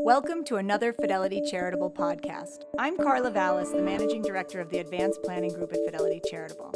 Welcome to another Fidelity Charitable podcast. I'm Karla Valas, the Managing Director of the Advanced Planning Group at Fidelity Charitable.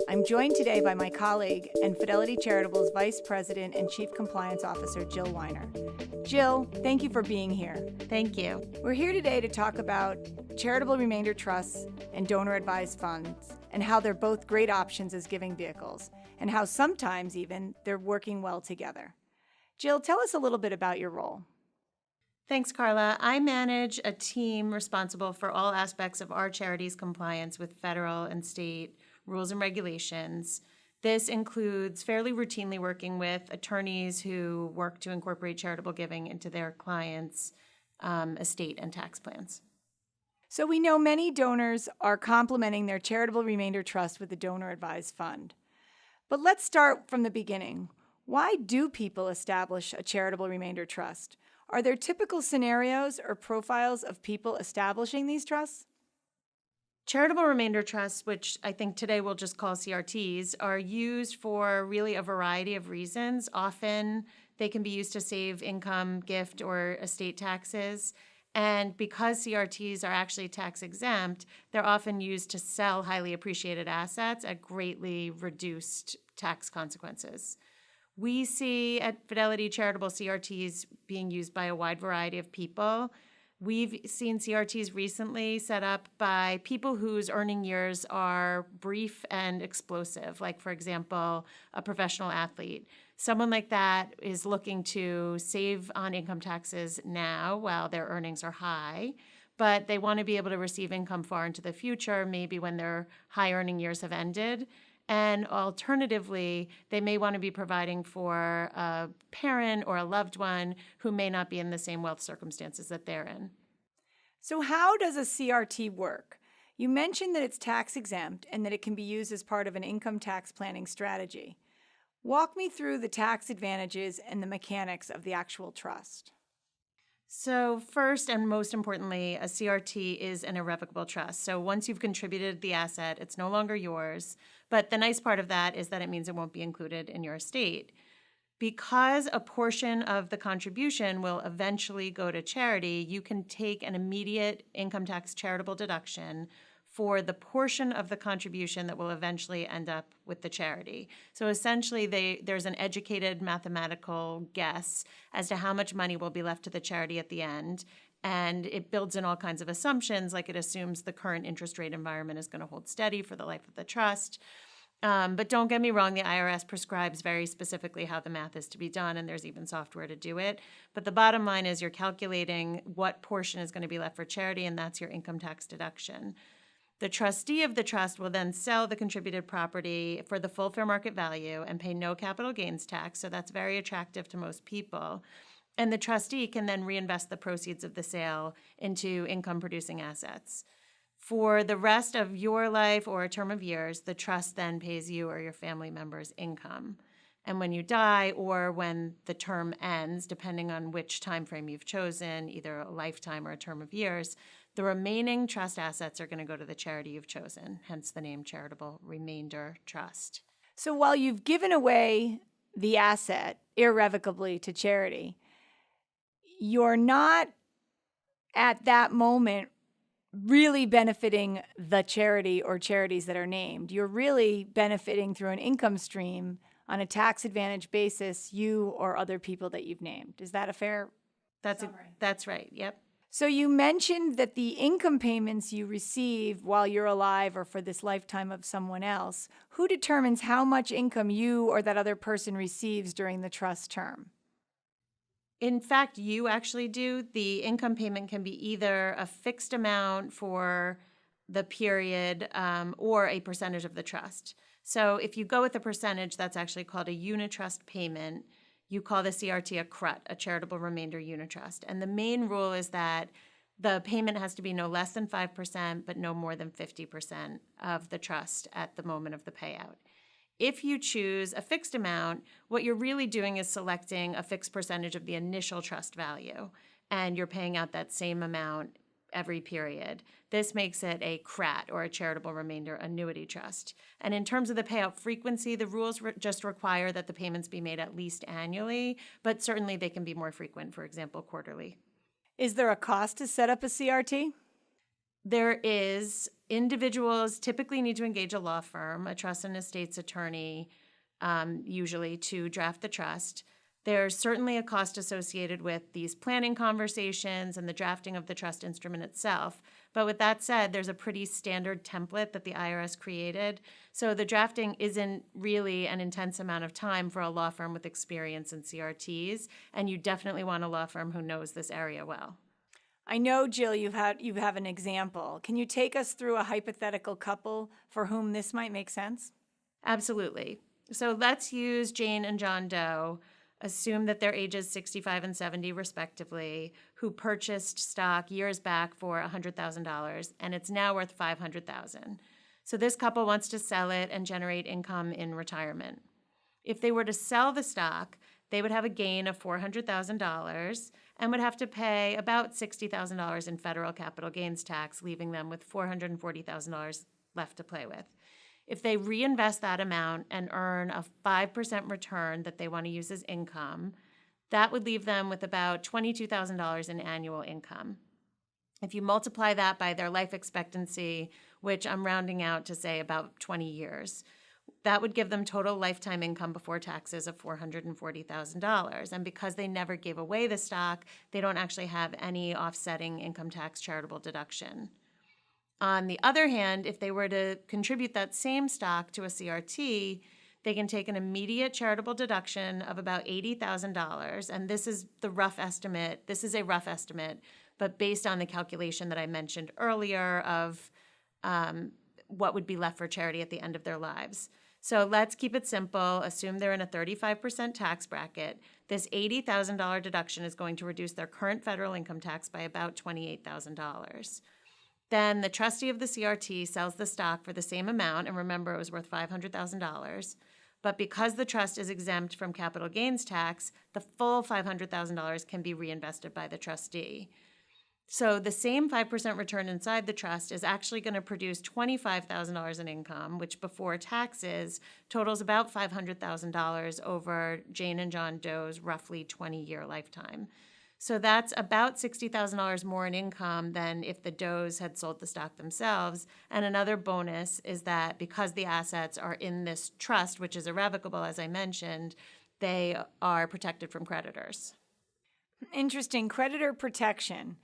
I'm joined today by my colleague and Fidelity Charitable's Vice President and Chief Compliance Officer, Jill Weiner. Jill, thank you for being here. Thank you. We're here today to talk about charitable remainder trusts and donor-advised funds and how they're both great options as giving vehicles and how sometimes even they're working well together. Jill, tell us a little bit about your role. Thanks, Karla. I manage a team responsible for all aspects of our charity's compliance with federal and state rules and regulations. This includes fairly routinely working with attorneys who work to incorporate charitable giving into their clients' estate and tax plans. So we know many donors are complementing their charitable remainder trust with a donor-advised fund. But let's start from the beginning. Why do people establish a charitable remainder trust? Are there typical scenarios or profiles of people establishing these trusts? Charitable remainder trusts, which I think today we'll just call CRTs, are used for really a variety of reasons. Often they can be used to save income, gift, or estate taxes. And because CRTs are actually tax exempt, they're often used to sell highly appreciated assets at greatly reduced tax consequences. We see at Fidelity Charitable CRTs being used by a wide variety of people. We've seen CRTs recently set up by people whose earning years are brief and explosive, like, for example, a professional athlete. Someone like that is looking to save on income taxes now while their earnings are high, but they want to be able to receive income far into the future, maybe when their high earning years have ended. And alternatively, they may want to be providing for a parent or a loved one who may not be in the same wealth circumstances that they're in. So how does a CRT work? You mentioned that it's tax exempt and that it can be used as part of an income tax planning strategy. Walk me through the tax advantages and the mechanics of the actual trust. So first and most importantly, a CRT is an irrevocable trust. So once you've contributed the asset, it's no longer yours. But the nice part of that is that it means it won't be included in your estate. Because a portion of the contribution will eventually go to charity, you can take an immediate income tax charitable deduction for the portion of the contribution that will eventually end up with the charity. So essentially, there's an educated mathematical guess as to how much money will be left to the charity at the end. And it builds in all kinds of assumptions, like it assumes the current interest rate environment is going to hold steady for the life of the trust. But don't get me wrong, the IRS prescribes very specifically how the math is to be done, and there's even software to do it. But the bottom line is you're calculating what portion is going to be left for charity, and that's your income tax deduction. The trustee of the trust will then sell the contributed property for the full fair market value and pay no capital gains tax, so that's very attractive to most people. And the trustee can then reinvest the proceeds of the sale into income-producing assets. For the rest of your life or a term of years, the trust then pays you or your family members income. And when you die or when the term ends, depending on which time frame you've chosen, either a lifetime or a term of years, the remaining trust assets are going to go to the charity you've chosen, hence the name Charitable Remainder Trust. So while you've given away the asset irrevocably to charity, you're not at that moment really benefiting the charity or charities that are named. You're really benefiting through an income stream on a tax advantage basis, you or other people that you've named. Is that a fair summary? That's right, yep. So you mentioned that the income payments you receive while you're alive or for this lifetime of someone else, who determines how much income you or that other person receives during the trust term? In fact, you actually do. The income payment can be either a fixed amount for the period or a percentage of the trust. So if you go with a percentage, that's actually called a unitrust payment. You call the CRT a CRUT, a charitable remainder unitrust. And the main rule is that the payment has to be no less than 5%, but no more than 50% of the trust at the moment of the payout. If you choose a fixed amount, what you're really doing is selecting a fixed percentage of the initial trust value, and you're paying out that same amount every period. This makes it a CRAT, or a charitable remainder annuity trust. And in terms of the payout frequency, the rules just require that the payments be made at least annually, but certainly they can be more frequent, for example, quarterly. Is there a cost to set up a CRT? There is. Individuals typically need to engage a law firm, a trust and estates attorney, usually to draft the trust. There's certainly a cost associated with these planning conversations and the drafting of the trust instrument itself. But with that said, there's a pretty standard template that the IRS created. So the drafting isn't really an intense amount of time for a law firm with experience in CRTs. And you definitely want a law firm who knows this area well. I know, Jill, you have an example. Can you take us through a hypothetical couple for whom this might make sense? Absolutely. So let's use Jane and John Doe. Assume that they're ages 65 and 70 respectively, who purchased stock years back for $100,000, and it's now worth $500,000. So this couple wants to sell it and generate income in retirement. If they were to sell the stock, they would have a gain of $400,000 and would have to pay about $60,000 in federal capital gains tax, leaving them with $440,000 left to play with. If they reinvest that amount and earn a 5% return that they want to use as income, that would leave them with about $22,000 in annual income. If you multiply that by their life expectancy, which I'm rounding out to say about 20 years, that would give them total lifetime income before taxes of $440,000. And because they never gave away the stock, they don't actually have any offsetting income tax charitable deduction. On the other hand, if they were to contribute that same stock to a CRT, they can take an immediate charitable deduction of about $80,000. And this is the rough estimate. This is a rough estimate, but based on the calculation that I mentioned earlier of what would be left for charity at the end of their lives. So let's keep it simple. Assume they're in a 35% tax bracket. This $80,000 deduction is going to reduce their current federal income tax by about $28,000. Then the trustee of the CRT sells the stock for the same amount, and remember it was worth $500,000. But because the trust is exempt from capital gains tax, the full $500,000 can be reinvested by the trustee. So the same 5% return inside the trust is actually going to produce $25,000 in income, which before taxes totals about $500,000 over Jane and John Doe's roughly 20-year lifetime. So that's about $60,000 more in income than if the Does had sold the stock themselves. And another bonus is that because the assets are in this trust, which is irrevocable, as I mentioned, they are protected from creditors. Interesting. Creditor protection.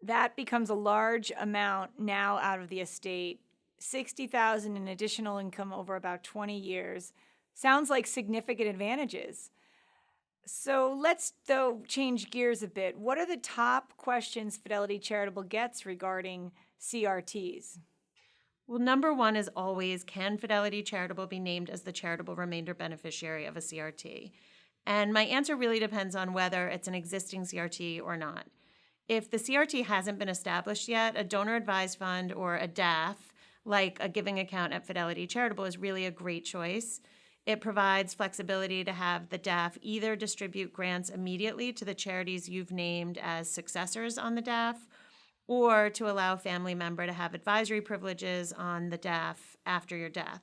That becomes a large amount now out of the estate. $60,000 in additional income over about 20 years. Sounds like significant advantages. So let's, though, change gears a bit. What are the top questions Fidelity Charitable gets regarding CRTs? Well, number one is always, can Fidelity Charitable be named as the charitable remainder beneficiary of a CRT? And my answer really depends on whether it's an existing CRT or not. If the CRT hasn't been established yet, a donor advised fund or a DAF, like a giving account at Fidelity Charitable, is really a great choice. It provides flexibility to have the DAF either distribute grants immediately to the charities you've named as successors on the DAF, or to allow a family member to have advisory privileges on the DAF after your death.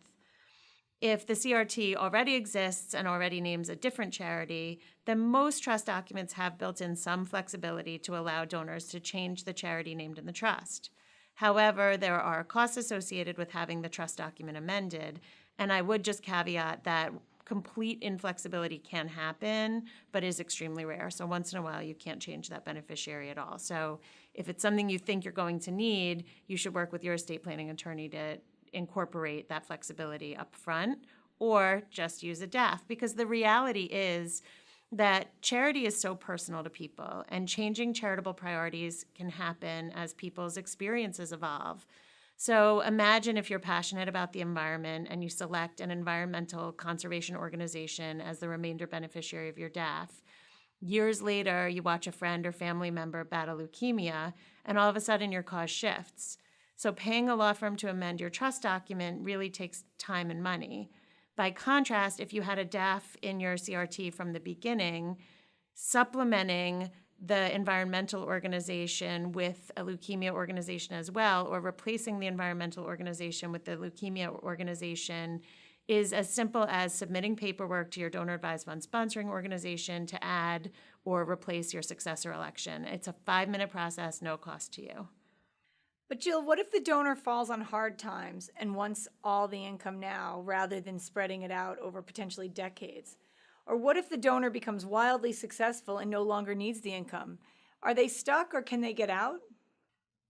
If the CRT already exists and already names a different charity, then most trust documents have built in some flexibility to allow donors to change the charity named in the trust. However, there are costs associated with having the trust document amended, and I would just caveat that complete inflexibility can happen, but is extremely rare. So once in a while, you can't change that beneficiary at all. So if it's something you think you're going to need, you should work with your estate planning attorney to incorporate that flexibility up front, or just use a DAF, because the reality is that charity is so personal to people, and changing charitable priorities can happen as people's experiences evolve. So imagine if you're passionate about the environment and you select an environmental conservation organization as the remainder beneficiary of your DAF. Years later, you watch a friend or family member battle leukemia, and all of a sudden your cause shifts. So paying a law firm to amend your trust document really takes time and money. By contrast, if you had a DAF in your CRT from the beginning, supplementing the environmental organization with a leukemia organization as well, or replacing the environmental organization with the leukemia organization, is as simple as submitting paperwork to your donor advised fund sponsoring organization to add or replace your successor election. It's a 5-minute process, no cost to you. But Jill, what if the donor falls on hard times and wants all the income now rather than spreading it out over potentially decades? Or what if the donor becomes wildly successful and no longer needs the income? Are they stuck or can they get out?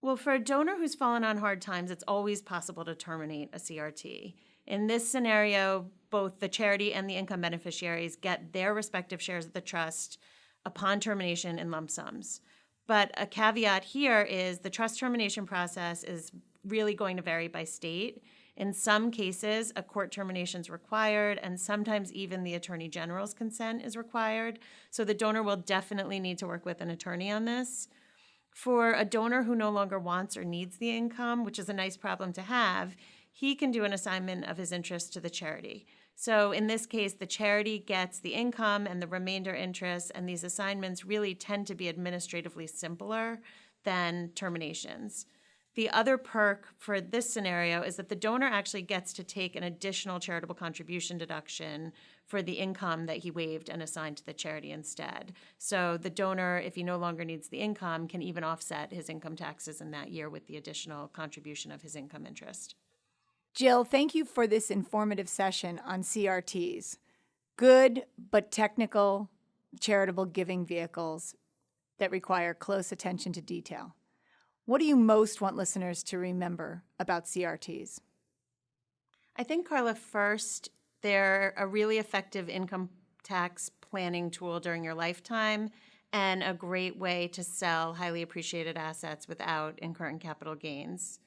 Well, for a donor who's fallen on hard times, it's always possible to terminate a CRT. In this scenario, both the charity and the income beneficiaries get their respective shares of the trust upon termination in lump sums. But a caveat here is the trust termination process is really going to vary by state. In some cases, a court termination is required, and sometimes even the attorney general's consent is required. So the donor will definitely need to work with an attorney on this. For a donor who no longer wants or needs the income, which is a nice problem to have, he can do an assignment of his interest to the charity. So in this case, the charity gets the income and the remainder interest, and these assignments really tend to be administratively simpler than terminations. The other perk for this scenario is that the donor actually gets to take an additional charitable contribution deduction for the income that he waived and assigned to the charity instead. So the donor, if he no longer needs the income, can even offset his income taxes in that year with the additional contribution of his income interest. Jill, thank you for this informative session on CRTs, good but technical charitable giving vehicles that require close attention to detail. What do you most want listeners to remember about CRTs? I think, Karla, first, they're a really effective income tax planning tool during your lifetime and a great way to sell highly appreciated assets without incurring capital gains.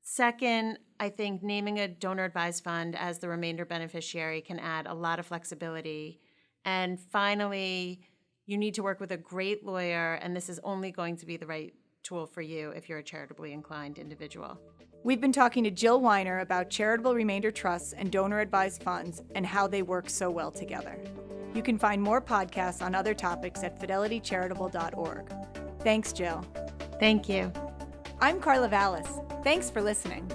Second, I think naming a donor advised fund as the remainder beneficiary can add a lot of flexibility. And finally, you need to work with a great lawyer, and this is only going to be the right tool for you if you're a charitably inclined individual. We've been talking to Jill Weiner about charitable remainder trusts and donor advised funds and how they work so well together. You can find more podcasts on other topics at fidelitycharitable.org. Thanks, Jill. Thank you. I'm Karla Valas. Thanks for listening.